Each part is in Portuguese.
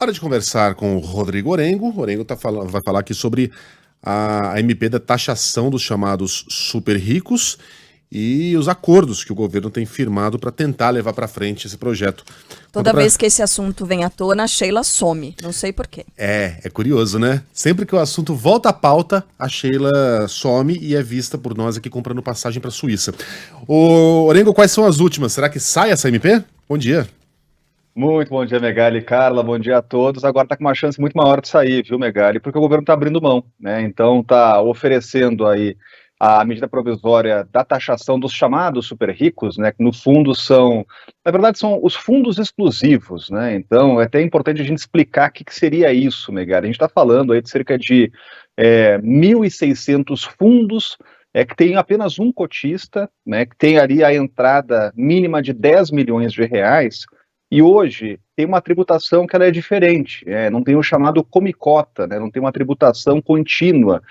Hora de conversar com o Rodrigo Orengo. O Orengo vai falar aqui sobre a MP da taxação dos chamados super ricos e os acordos que o governo tem firmado para tentar levar para frente esse projeto. Toda vez que esse assunto vem à tona, a Sheila some. Não sei por quê. É curioso, né? Sempre que o assunto volta à pauta, a Sheila some e é vista por nós aqui comprando passagem para a Suíça. Ô, Orengo, quais são as últimas? Será que sai essa MP? Bom dia. Muito bom dia, Megali e Carla, bom dia a todos. Agora está com uma chance muito maior de sair, viu, Megali? Porque o governo está abrindo mão, né? Então está oferecendo aí a medida provisória da taxação dos chamados super ricos, né? Que no fundo na verdade são os fundos exclusivos, né? Então é até importante a gente explicar o que seria isso, Megali. A gente está falando aí de cerca de 1.600 fundos que tem apenas um cotista, né? Que tem ali a entrada mínima de 10 milhões de reais. E hoje tem uma tributação que ela é diferente, não tem o chamado come-cota, né, não tem uma tributação contínua,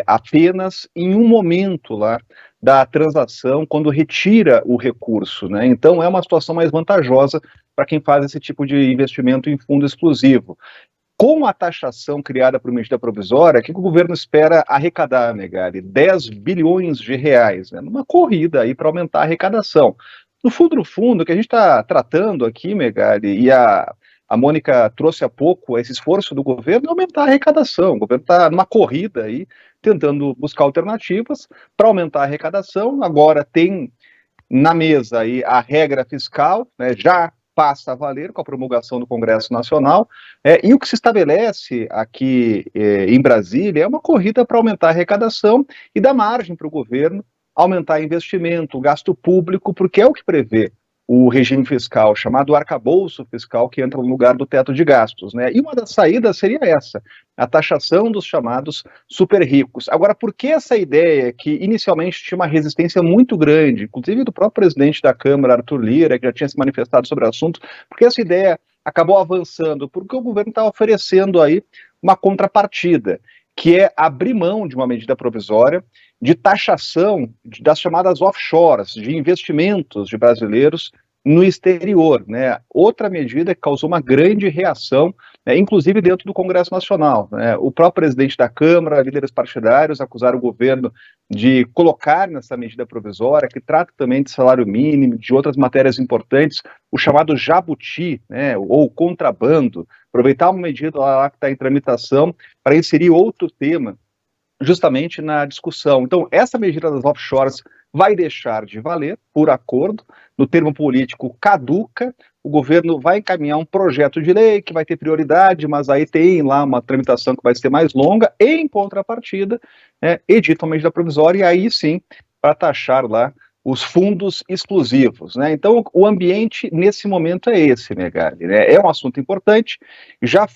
apenas em um momento lá da transação, quando retira o recurso, né? Então é uma situação mais vantajosa para quem faz esse tipo de investimento em fundo exclusivo. Com a taxação criada por medida provisória, o que o governo espera arrecadar, Megali? 10 bilhões de reais, né, numa corrida aí para aumentar a arrecadação. No fundo, o que a gente está tratando aqui, Megali, e a Mônica trouxe há pouco, esse esforço do governo é aumentar a arrecadação. O governo está numa corrida aí, tentando buscar alternativas para aumentar a arrecadação. Agora tem na mesa aí a regra fiscal, né, já passa a valer com a promulgação do Congresso Nacional, e o que se estabelece aqui em Brasília é uma corrida para aumentar a arrecadação e dar margem para o governo aumentar investimento, gasto público, porque é o que prevê o regime fiscal, chamado arcabouço fiscal, que entra no lugar do teto de gastos, né? E uma das saídas seria essa, a taxação dos chamados super ricos. Agora, por que essa ideia, que inicialmente tinha uma resistência muito grande, inclusive do próprio presidente da Câmara, Arthur Lira, que já tinha se manifestado sobre o assunto, porque essa ideia acabou avançando? Porque o governo está oferecendo aí uma contrapartida, que é abrir mão de uma medida provisória de taxação das chamadas offshores, de investimentos de brasileiros no exterior, né? Outra medida que causou uma grande reação, inclusive dentro do Congresso Nacional, né? O próprio presidente da Câmara, líderes partidários acusaram o governo de colocar nessa medida provisória, que trata também de salário mínimo, de outras matérias importantes, o chamado jabuti, né? Ou contrabando, aproveitar uma medida lá que está em tramitação para inserir outro tema justamente na discussão. Então, essa medida das offshores vai deixar de valer, por acordo, no termo político caduca, o governo vai encaminhar um projeto de lei que vai ter prioridade, mas aí tem lá uma tramitação que vai ser mais longa, e em contrapartida, edita uma medida provisória, e aí sim, para taxar lá os fundos exclusivos, né? Então, o ambiente nesse momento é esse, Megali, né? É um assunto importante, já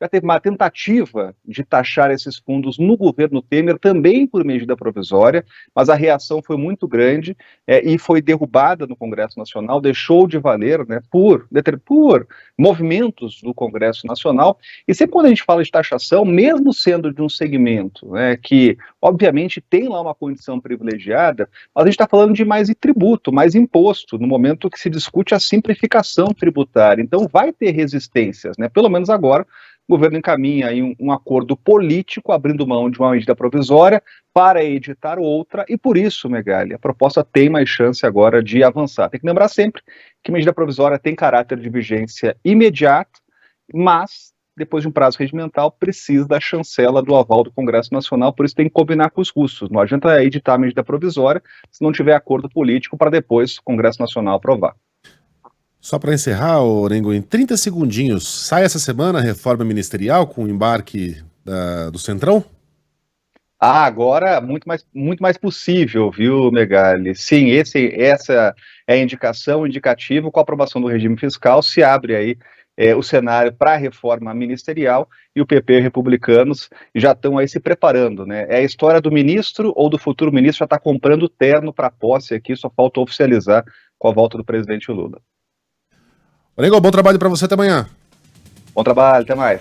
teve uma tentativa de taxar esses fundos no governo Temer, também por medida provisória, mas a reação foi muito grande e foi derrubada no Congresso Nacional, deixou de valer, né, por movimentos do Congresso Nacional. E sempre quando a gente fala de taxação, mesmo sendo de um segmento, né, que obviamente tem lá uma condição privilegiada, mas a gente está falando de mais tributo, mais imposto, no momento que se discute a simplificação tributária. Então vai ter resistências, né? Pelo menos agora o governo encaminha aí um acordo político, abrindo mão de uma medida provisória para editar outra, e por isso, Megali, a proposta tem mais chance agora de avançar. Tem que lembrar sempre que medida provisória tem caráter de vigência imediata, mas, depois de um prazo regimental, precisa da chancela do aval do Congresso Nacional, por isso tem que combinar com os russos. Não adianta editar a medida provisória se não tiver acordo político para depois o Congresso Nacional aprovar. Só para encerrar, Orengo, em 30 segundinhos, sai essa semana a reforma ministerial com o embarque do Centrão? Agora muito mais possível, viu, Megali? Sim, essa é a indicação, indicativo, com a aprovação do regime fiscal, se abre aí o cenário para a reforma ministerial, e o PP e republicanos já estão aí se preparando, né? É a história do ministro ou do futuro ministro já está comprando terno para posse aqui, só falta oficializar com a volta do presidente Lula. Orengo, bom trabalho para você, até amanhã. Bom trabalho, até mais.